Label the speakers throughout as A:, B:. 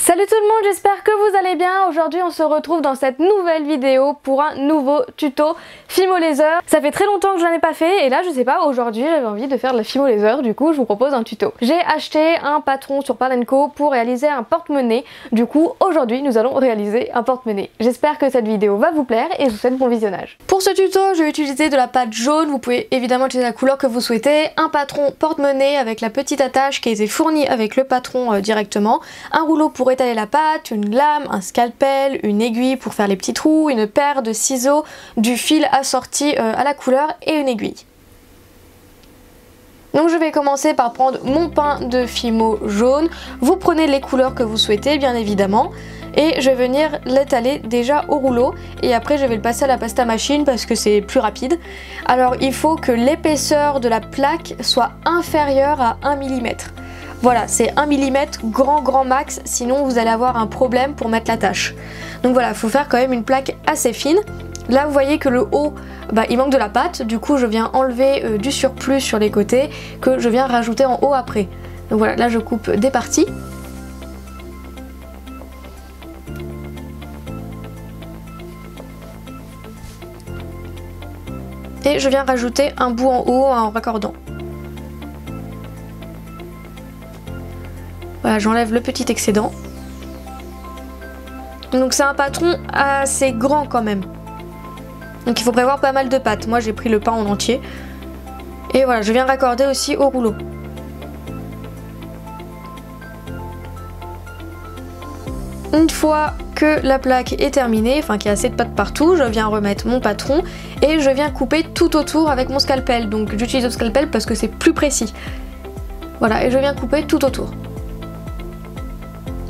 A: Salut tout le monde, j'espère que vous allez bien. Aujourd'hui on se retrouve dans cette nouvelle vidéo pour un nouveau tuto Fimo Laser. Ça fait très longtemps que je n'en ai pas fait et là je sais pas, aujourd'hui j'avais envie de faire de la Fimo Laser, du coup je vous propose un tuto. J'ai acheté un patron sur Palenco pour réaliser un porte-monnaie. Du coup aujourd'hui nous allons réaliser un porte-monnaie. J'espère que cette vidéo va vous plaire et je vous souhaite bon visionnage. Pour ce tuto je vais utiliser de la pâte jaune, vous pouvez évidemment utiliser la couleur que vous souhaitez, un patron porte-monnaie avec la petite attache qui a été fournie avec le patron directement, un rouleau pour étaler la pâte, une lame, un scalpel, une aiguille pour faire les petits trous, une paire de ciseaux, du fil assorti à la couleur et une aiguille. Donc je vais commencer par prendre mon pain de Fimo jaune. Vous prenez les couleurs que vous souhaitez bien évidemment et je vais venir l'étaler déjà au rouleau et après je vais le passer à la pasta machine parce que c'est plus rapide. Alors il faut que l'épaisseur de la plaque soit inférieure à 1 mm. Voilà, c'est 1 mm grand max, sinon vous allez avoir un problème pour mettre la tâche. Donc voilà, il faut faire quand même une plaque assez fine. Là vous voyez que le haut, il manque de la pâte, du coup je viens enlever du surplus sur les côtés que je viens rajouter en haut après. Donc voilà, là je coupe des parties. Et je viens rajouter un bout en haut en raccordant. Voilà, j'enlève le petit excédent. Donc c'est un patron assez grand quand même. Donc il faut prévoir pas mal de pâtes. Moi j'ai pris le pain en entier. Et voilà, je viens raccorder aussi au rouleau. Une fois que la plaque est terminée, enfin qu'il y a assez de pâte partout, je viens remettre mon patron et je viens couper tout autour avec mon scalpel. Donc j'utilise le scalpel parce que c'est plus précis. Voilà, et je viens couper tout autour.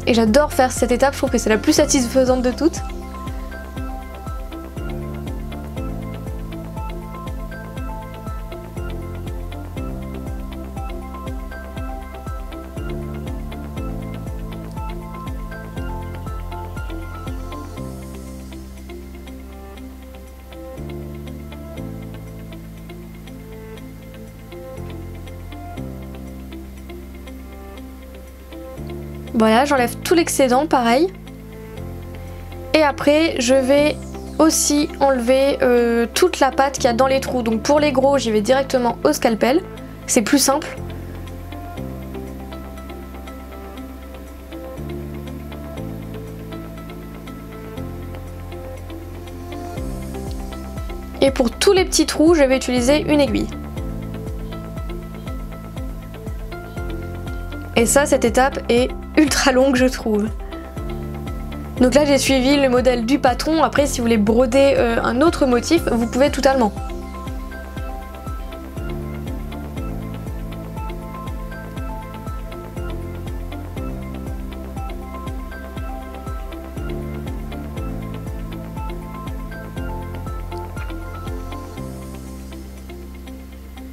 A: Et j'adore faire cette étape, je trouve que c'est la plus satisfaisante de toutes. Voilà, j'enlève tout l'excédent, pareil. Et après, je vais aussi enlever toute la pâte qu'il y a dans les trous. Donc pour les gros, j'y vais directement au scalpel. C'est plus simple. Et pour tous les petits trous, je vais utiliser une aiguille. Et ça, cette étape est ultra longue je trouve. Donc là j'ai suivi le modèle du patron, après si vous voulez broder un autre motif, vous pouvez totalement.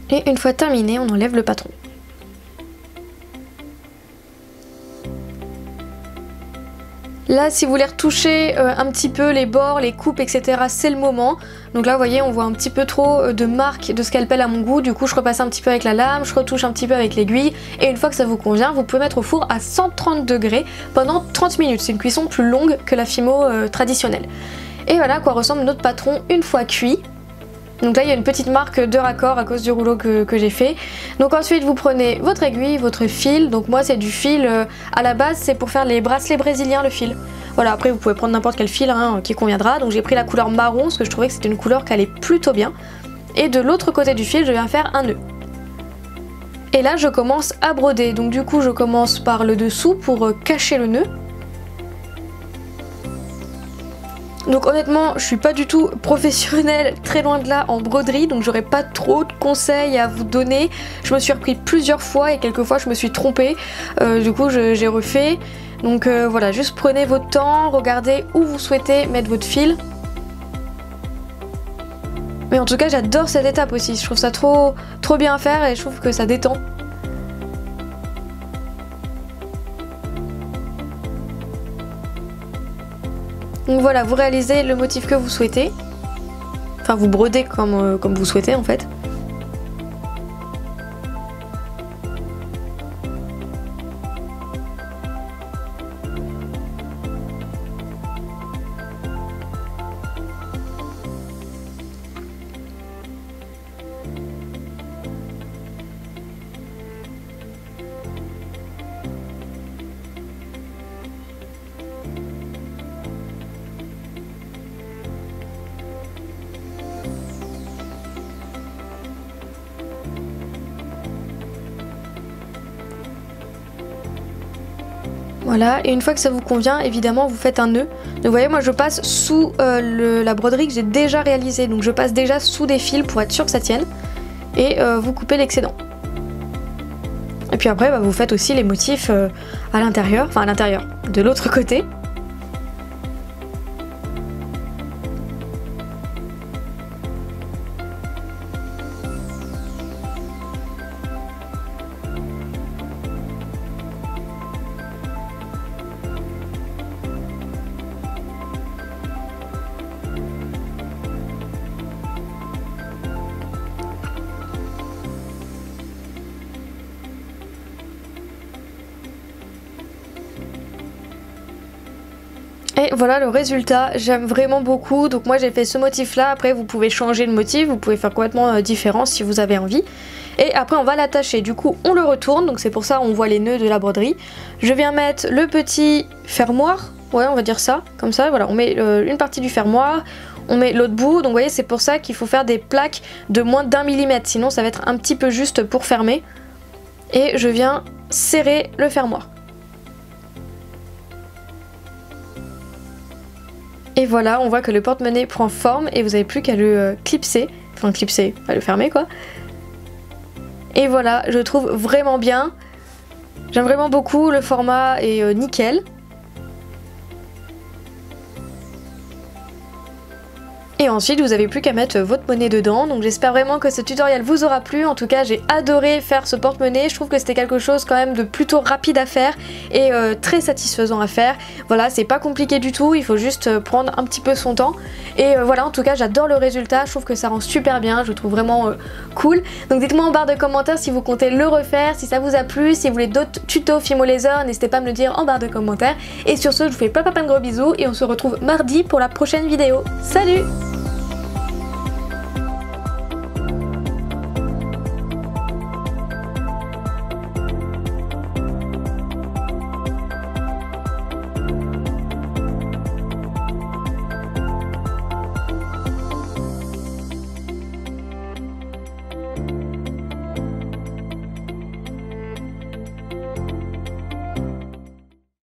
A: Et une fois terminé, on enlève le patron. Là, si vous voulez retoucher un petit peu les bords, les coupes, etc., c'est le moment. Donc là, vous voyez, on voit un petit peu trop de marques de scalpel à mon goût. Du coup, je repasse un petit peu avec la lame, je retouche un petit peu avec l'aiguille. Et une fois que ça vous convient, vous pouvez mettre au four à 130 degrés pendant 30 minutes. C'est une cuisson plus longue que la Fimo traditionnelle. Et voilà à quoi ressemble notre patron une fois cuit. Donc là il y a une petite marque de raccord à cause du rouleau que j'ai fait. Donc ensuite vous prenez votre aiguille, votre fil. Donc moi c'est du fil, à la base c'est pour faire les bracelets brésiliens le fil. Voilà, après vous pouvez prendre n'importe quel fil qui conviendra. Donc j'ai pris la couleur marron parce que je trouvais que c'était une couleur qui allait plutôt bien. Et de l'autre côté du fil je viens faire un nœud. Et là je commence à broder. Donc du coup je commence par le dessous pour cacher le nœud. Donc honnêtement, je suis pas du tout professionnelle, très loin de là, en broderie, donc j'aurais pas trop de conseils à vous donner. Je me suis repris plusieurs fois et quelques fois je me suis trompée, du coup j'ai refait. Donc voilà, juste prenez votre temps, regardez où vous souhaitez mettre votre fil. Mais en tout cas j'adore cette étape aussi, je trouve ça trop bien à faire et je trouve que ça détend. Donc voilà, vous réalisez le motif que vous souhaitez. Enfin, vous brodez comme vous souhaitez en fait. Voilà, et une fois que ça vous convient, évidemment, vous faites un nœud. Donc vous voyez, moi je passe sous la broderie que j'ai déjà réalisée. Donc je passe déjà sous des fils pour être sûr que ça tienne. Et vous coupez l'excédent. Et puis après, vous faites aussi les motifs à l'intérieur, enfin à l'intérieur, de l'autre côté. Et voilà le résultat, j'aime vraiment beaucoup, donc moi j'ai fait ce motif là, après vous pouvez changer le motif, vous pouvez faire complètement différent si vous avez envie. Et après on va l'attacher, du coup on le retourne, donc c'est pour ça on voit les nœuds de la broderie. Je viens mettre le petit fermoir, ouais on va dire ça, comme ça, voilà, on met une partie du fermoir, on met l'autre bout, donc vous voyez c'est pour ça qu'il faut faire des plaques de moins d'1 mm, sinon ça va être un petit peu juste pour fermer. Et je viens serrer le fermoir. Et voilà, on voit que le porte-monnaie prend forme et vous n'avez plus qu'à le clipser, enfin clipser, à le fermer quoi. Et voilà, je trouve vraiment bien. J'aime vraiment beaucoup, le format est nickel. Et ensuite, vous n'avez plus qu'à mettre votre monnaie dedans. Donc j'espère vraiment que ce tutoriel vous aura plu. En tout cas, j'ai adoré faire ce porte-monnaie. Je trouve que c'était quelque chose quand même de plutôt rapide à faire et très satisfaisant à faire. Voilà, c'est pas compliqué du tout. Il faut juste prendre un petit peu son temps. Et voilà, en tout cas, j'adore le résultat. Je trouve que ça rend super bien. Je le trouve vraiment cool. Donc dites-moi en barre de commentaires si vous comptez le refaire, si ça vous a plu, si vous voulez d'autres tutos Fimo Laser. N'hésitez pas à me le dire en barre de commentaires. Et sur ce, je vous fais plein de gros bisous et on se retrouve mardi pour la prochaine vidéo. Salut!